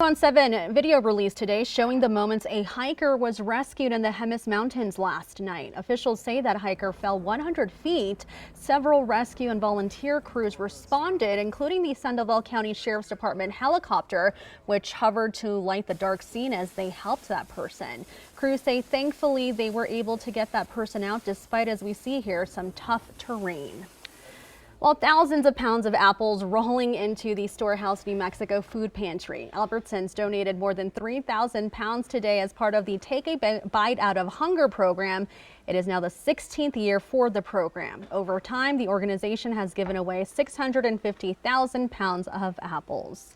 On 7, video released today showing the moments a hiker was rescued in the Jemez Mountains last night. Officials say that hiker fell 100 feet. Several rescue and volunteer crews responded, including the Sandoval County Sheriff's Department helicopter, which hovered to light the dark scene as they helped that person. Crews say thankfully they were able to get that person out despite, as we see here, some tough terrain. Well, thousands of pounds of apples rolling into the Storehouse, New Mexico food pantry. Albertsons donated more than 3,000 pounds today as part of the Take a Bite Out of Hunger program. It is now the 16th year for the program. Over time, the organization has given away 650,000 pounds of apples.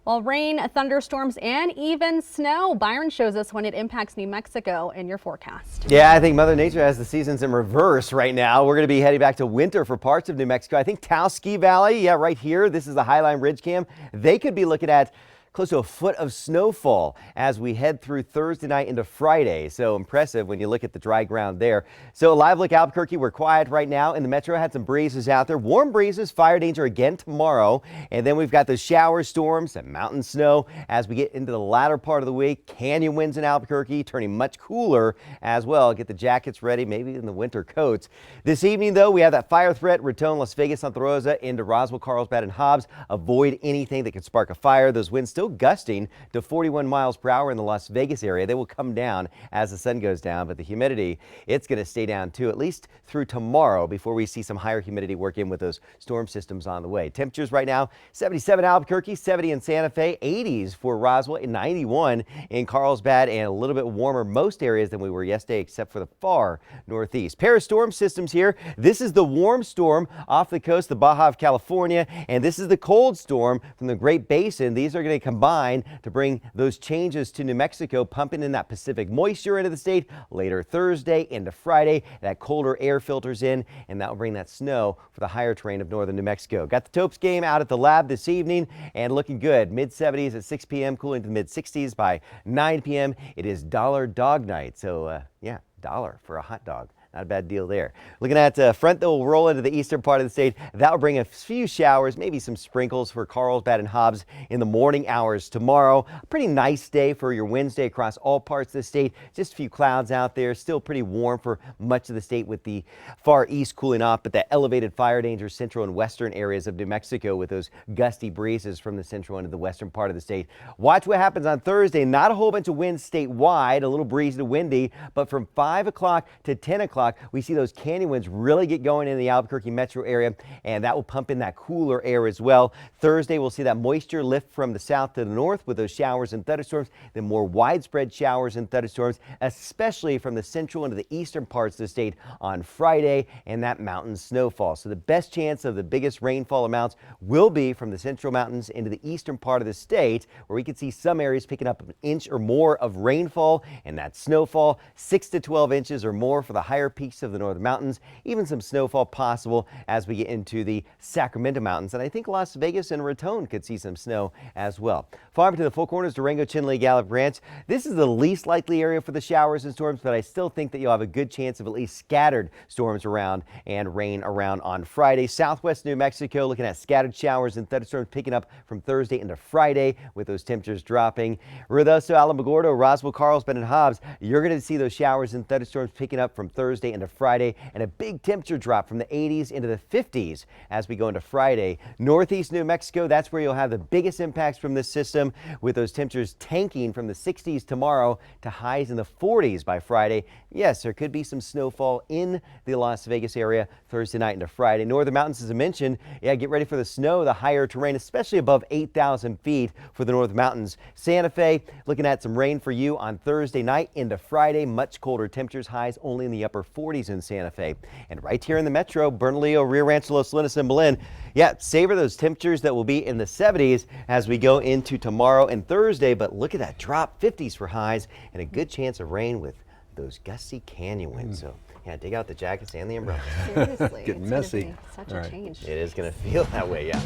Well, rain, thunderstorms, and even snow. Byron shows us when it impacts New Mexico in your forecast. Yeah, I think Mother Nature has the seasons in reverse right now. We're going to be heading back to winter for parts of New Mexico. I think Taos Ski Valley, yeah, right here. This is the Highline Ridge Cam. They could be looking at close to a foot of snowfall as we head through Thursday night into Friday. So impressive when you look at the dry ground there. So a live look Albuquerque, we're quiet right now. In the metro, had some breezes out there. Warm breezes, fire danger again tomorrow. And then we've got those shower storms and mountain snow as we get into the latter part of the week. Canyon winds in Albuquerque turning much cooler as well. Get the jackets ready, maybe in the winter coats. This evening, though, we have that fire threat. Raton, Las Vegas, Santa Rosa into Roswell, Carlsbad, and Hobbs. Avoid anything that could spark a fire. Those winds still gusting to 41 miles per hour in the Las Vegas area. They will come down as the sun goes down, but the humidity, it's going to stay down too, at least through tomorrow before we see some higher humidity work in with those storm systems on the way. Temperatures right now, 77 Albuquerque, 70 in Santa Fe, 80s for Roswell, and 91 in Carlsbad, and a little bit warmer most areas than we were yesterday except for the far northeast. Pair of storm systems here. This is the warm storm off the coast, the Baja of California, and this is the cold storm from the Great Basin. These are going to combine to bring those changes to New Mexico, pumping in that Pacific moisture into the state later Thursday into Friday. That colder air filters in, and that will bring that snow for the higher terrain of northern New Mexico. Got the Topes game out at the lab this evening and looking good. Mid-70s at 6 p.m., cooling to the mid-60s by 9 p.m. It is dollar dog night, so yeah, $1 for a hot dog. Not a bad deal there. Looking at front that will roll into the eastern part of the state. That will bring a few showers, maybe some sprinkles for Carlsbad and Hobbs in the morning hours tomorrow. A pretty nice day for your Wednesday across all parts of the state. Just a few clouds out there. Still pretty warm for much of the state with the far east cooling off, but that elevated fire danger central and western areas of New Mexico with those gusty breezes from the central into the western part of the state. Watch what happens on Thursday. Not a whole bunch of winds statewide, a little breezy to windy, but from 5 o'clock to 10 o'clock, we see those canyon winds really get going in the Albuquerque metro area, and that will pump in that cooler air as well. Thursday, we'll see that moisture lift from the south to the north with those showers and thunderstorms, then more widespread showers and thunderstorms, especially from the central into the eastern parts of the state on Friday, and that mountain snowfall. So the best chance of the biggest rainfall amounts will be from the central mountains into the eastern part of the state, where we could see some areas picking up an inch or more of rainfall, and that snowfall 6 to 12 inches or more for the higher peaks of the northern mountains. Even some snowfall possible as we get into the Sacramento Mountains, and I think Las Vegas and Raton could see some snow as well. Farm to the Four Corners, Durango, Chinle, Gallup Ranch. This is the least likely area for the showers and storms, but I still think that you'll have a good chance of at least scattered storms around and rain around on Friday. Southwest New Mexico looking at scattered showers and thunderstorms picking up from Thursday into Friday with those temperatures dropping. Ruidoso, Alamogordo, Roswell, Carlsbad, and Hobbs, you're going to see those showers and thunderstorms picking up from Thursday into Friday, and a big temperature drop from the 80s into the 50s as we go into Friday. Northeast New Mexico, that's where you'll have the biggest impacts from this system, with those temperatures tanking from the 60s tomorrow to highs in the 40s by Friday. Yes, there could be some snowfall in the Las Vegas area Thursday night into Friday. Northern Mountains, as I mentioned, yeah, get ready for the snow, the higher terrain, especially above 8,000 feet for the Northern Mountains. Santa Fe, looking at some rain for you on Thursday night into Friday. Much colder temperatures, highs only in the upper 40s in Santa Fe. And right here in the metro, Bernalillo, Rio Rancho, Los Salinas, and Belen, yeah, savor those temperatures that will be in the 70s as we go into tomorrow and Thursday. But look at that drop, 50s for highs, and a good chance of rain with those gusty canyon winds. So yeah, dig out the jackets and the umbrellas. Seriously, Getting messy. Such a change. It is going to feel that way, yeah.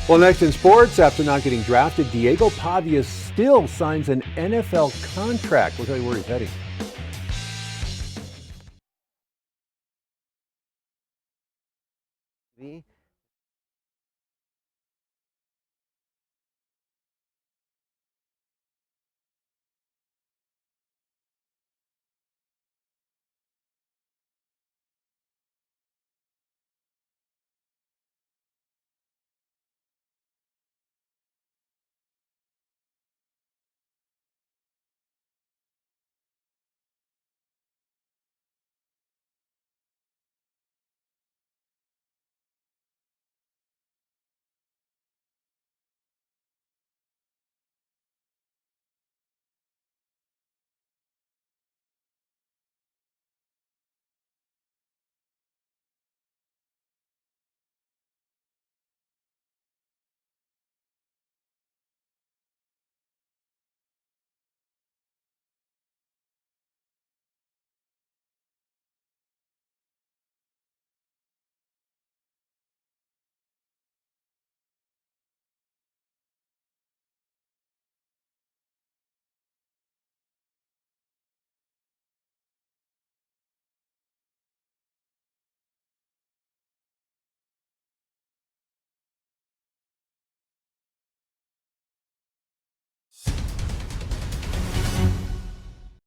Well, next in sports, after not getting drafted, Diego Pavia still signs an NFL contract. We'll tell you where he's heading.